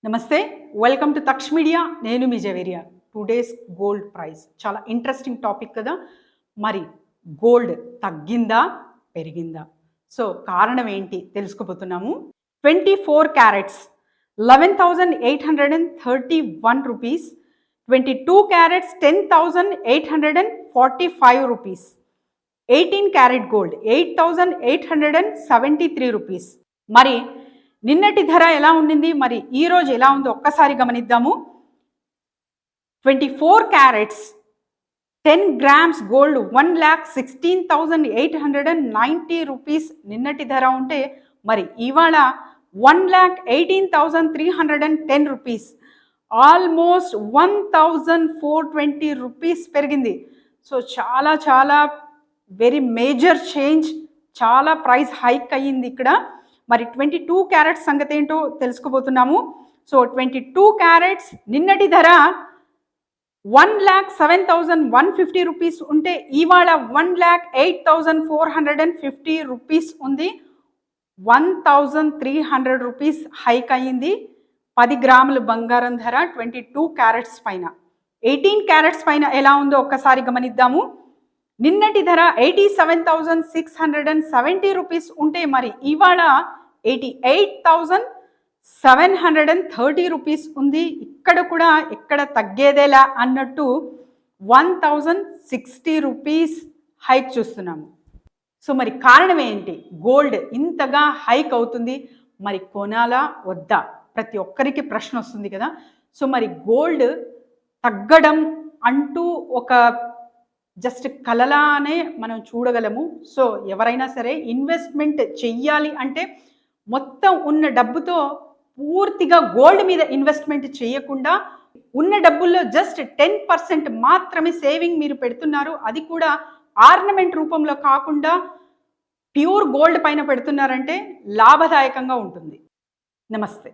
నమస్తే welcome to Taksh media నేను మీ జవేరియా టుడేస్ గోల్డ్ ప్రైస్ చాలా ఇంట్రెస్టింగ్ టాపిక్ కదా మరి గోల్డ్ తగ్గిందా పెరిగిందా సో కారణం ఏంటి తెలుసుకోబోతున్నాము 24 carats 11,831 rupees 22 carats 10,845 rupees 18 carat gold 8,873 rupees మరి నిన్నటి ధర ఎలా ఉండింది మరి ఈ రోజు ఎలా ఉందో ఒక్కసారి గమనిద్దాము 24 క్యారెట్స్ 10 గ్రామ్స్ గోల్డ్ 1,16,890 రూపీస్ నిన్నటి ధర ఉంటే మరి ఇవాళ 1,18,310 రూపీస్ ఆల్మోస్ట్ 1,420 రూపీస్ పెరిగింది. సో చాలా చాలా వెరీ మేజర్ చేంజ్, చాలా ప్రైస్ హైక్ అయ్యింది ఇక్కడ. మరి 22 క్యారెట్స్ సంగతి ఏంటో తెలుసుకోబోతున్నాము. సో 22 క్యారెట్స్ నిన్నటి ధర 1,07,150 రూపీస్ ఉంటే ఇవాళ 1,08,450 రూపీస్ ఉంది. 1,300 రూపీస్ హైక్ అయ్యింది. 10 గ్రాముల బంగారం ధర 22 క్యారెట్స్ పైన. 18 క్యారెట్స్ పైన ఎలా ఉందో ఒక్కసారి గమనిద్దాము. నిన్నటి ధర 87,670 రూపీస్ ఉంటే మరి ఇవాళ 88,730 రూపీస్ ఉంది. ఇక్కడ కూడా ఎక్కడ తగ్గేదేలా అన్నట్టు 1,060 రూపీస్ హైక్ చూస్తున్నాము. సో మరి కారణం ఏంటి? గోల్డ్ ఇంతగా హైక్ అవుతుంది, మరి కొనాలా వద్దా? ప్రతి ఒక్కరికి ప్రశ్న వస్తుంది కదా. సో మరి గోల్డ్ తగ్గడం అంటూ ఒక జస్ట్ కలలానే మనం చూడగలము. సో ఎవరైనా సరే ఇన్వెస్ట్మెంట్ చెయ్యాలి అంటే మొత్తం ఉన్న డబ్బుతో పూర్తిగా గోల్డ్ మీద ఇన్వెస్ట్మెంట్ చేయకుండా ఉన్న డబ్బుల్లో జస్ట్ 10% మాత్రమే సేవింగ్ మీరు పెడుతున్నారు, అది కూడా ఆర్నమెంట్ రూపంలో కాకుండా ప్యూర్ గోల్డ్ పైన పెడుతున్నారంటే లాభదాయకంగా ఉంటుంది. నమస్తే.